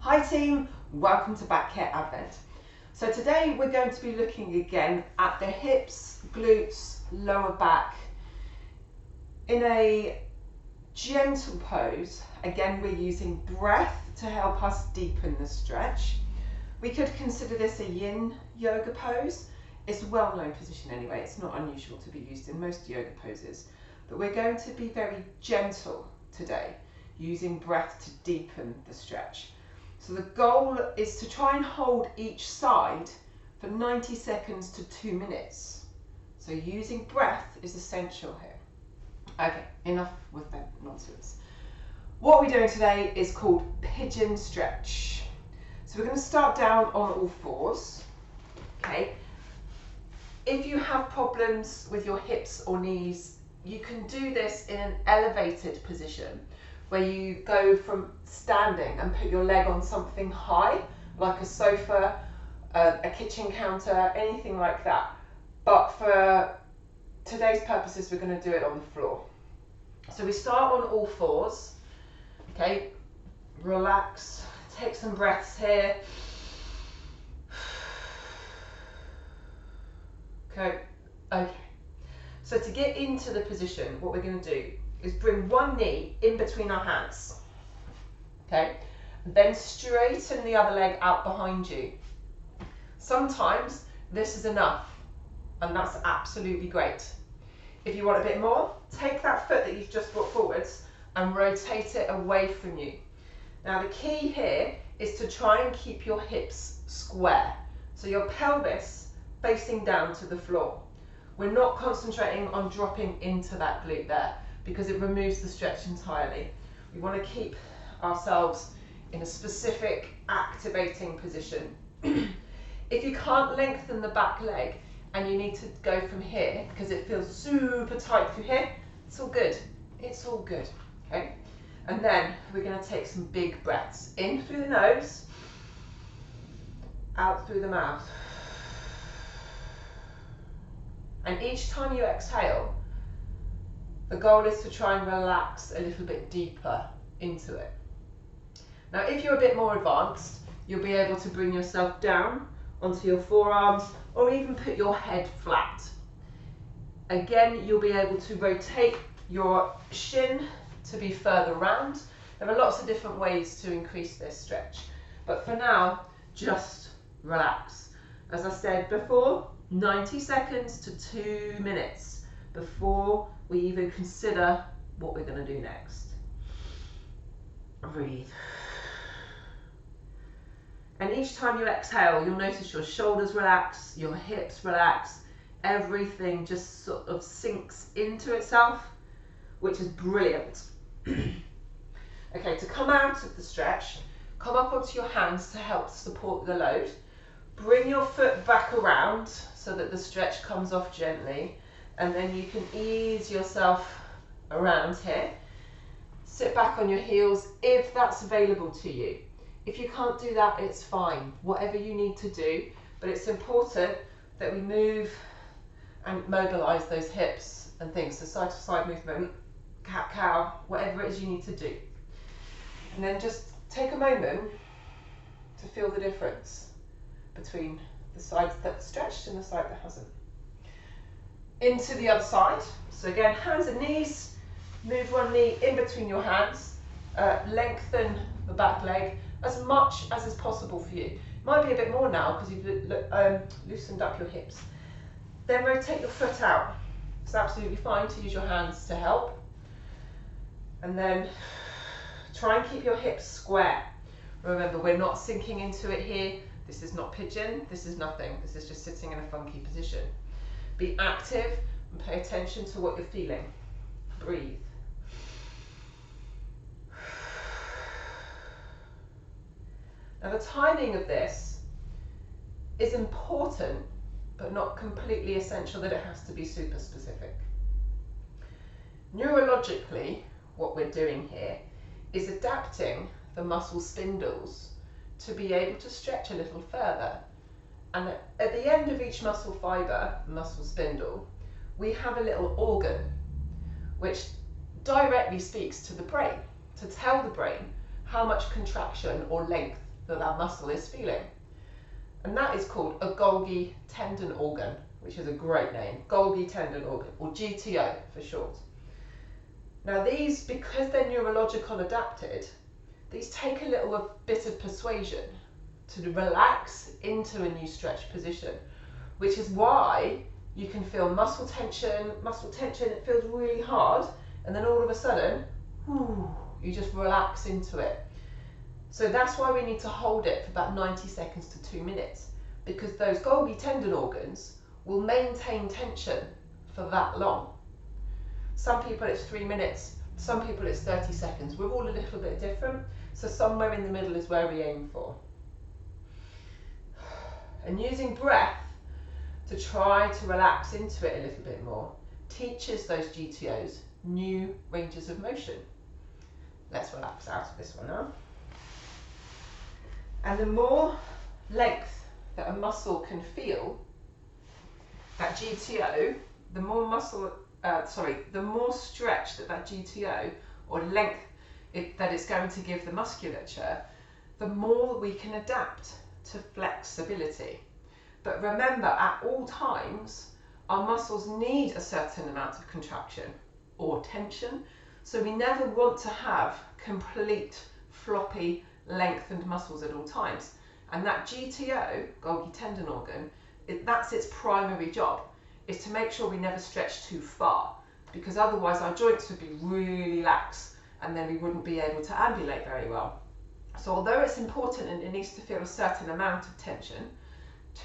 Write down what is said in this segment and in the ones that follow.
Hi team, welcome to Back Care Advent. So today we're going to be looking again at the hips, glutes, lower back in a gentle pose. Again, we're using breath to help us deepen the stretch. We could consider this a yin yoga pose. It's a well-known position anyway, it's not unusual to be used in most yoga poses. But we're going to be very gentle today, using breath to deepen the stretch. So the goal is to try and hold each side for 90 seconds to 2 minutes. So using breath is essential here. Okay, enough with that nonsense. What we're doing today is called pigeon stretch. So we're going to start down on all fours. Okay. If you have problems with your hips or knees, you can do this in an elevated position where you go from standing and put your leg on something high, like a sofa, a kitchen counter, anything like that. But for today's purposes, we're going to do it on the floor. So we start on all fours. Okay, relax, take some breaths here. Okay. So to get into the position, what we're going to do is bring one knee in between our hands. Okay, then straighten the other leg out behind you. Sometimes this is enough, and that's absolutely great. If you want a bit more, take that foot that you've just brought forwards and rotate it away from you. Now the key here is to try and keep your hips square, so your pelvis facing down to the floor. We're not concentrating on dropping into that glute there because it removes the stretch entirely. We want to keep ourselves in a specific activating position. If you can't lengthen the back leg and you need to go from here because it feels super tight through here, it's all good. It's all good. Okay? And then we're going to take some big breaths in through the nose, out through the mouth. And each time you exhale, the goal is to try and relax a little bit deeper into it. Now, if you're a bit more advanced, you'll be able to bring yourself down onto your forearms or even put your head flat. Again, you'll be able to rotate your shin to be further round. There are lots of different ways to increase this stretch. But for now, just relax. As I said before, 90 seconds to 2 minutes before we even consider what we're going to do next. Breathe. And each time you exhale, you'll notice your shoulders relax, your hips relax, everything just sort of sinks into itself, which is brilliant. Okay, to come out of the stretch, come up onto your hands to help support the load. Bring your foot back around so that the stretch comes off gently, and then you can ease yourself around here. Sit back on your heels if that's available to you. If you can't do that, it's fine, whatever you need to do, but it's important that we move and mobilize those hips and things, so side to side movement, cat cow, whatever it is you need to do. And then just take a moment to feel the difference between the side that's stretched and the side that hasn't. Into the other side. So again, hands and knees, move one knee in between your hands, lengthen the back leg as much as is possible for you. Might be a bit more now because you've loosened up your hips. Then rotate your foot out. It's absolutely fine to use your hands to help. And then try and keep your hips square. Remember, we're not sinking into it here. This is not pigeon, this is nothing. This is just sitting in a funky position. Be active and pay attention to what you're feeling. Breathe. Now the timing of this is important, but not completely essential that it has to be super specific. Neurologically, what we're doing here is adapting the muscle spindles to be able to stretch a little further. And at the end of each muscle fibre, muscle spindle, we have a little organ which directly speaks to the brain to tell the brain how much contraction or length that that muscle is feeling. And that is called a Golgi tendon organ, which is a great name, Golgi tendon organ, or GTO for short. Now these, because they're neurological adapted, these take a little bit of persuasion to relax into a new stretch position, which is why you can feel muscle tension, it feels really hard, and then all of a sudden, you just relax into it. So that's why we need to hold it for about 90 seconds to 2 minutes, because those Golgi tendon organs will maintain tension for that long. Some people it's 3 minutes, some people it's 30 seconds. We're all a little bit different, so somewhere in the middle is where we aim for. And using breath to try to relax into it a little bit more teaches those GTOs new ranges of motion. Let's relax out of this one now. And the more length that a muscle can feel, that GTO, the more the more stretch that GTO or length that it's going to give the musculature, the more we can adapt to flexibility. But remember, at all times, our muscles need a certain amount of contraction or tension, so we never want to have complete floppy lengthened muscles at all times. And that GTO, Golgi tendon organ, that's its primary job, is to make sure we never stretch too far, because otherwise our joints would be really lax and then we wouldn't be able to ambulate very well. So although it's important and it needs to feel a certain amount of tension,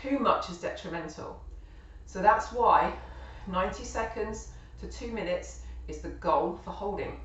too much is detrimental. So that's why 90 seconds to 2 minutes is the goal for holding.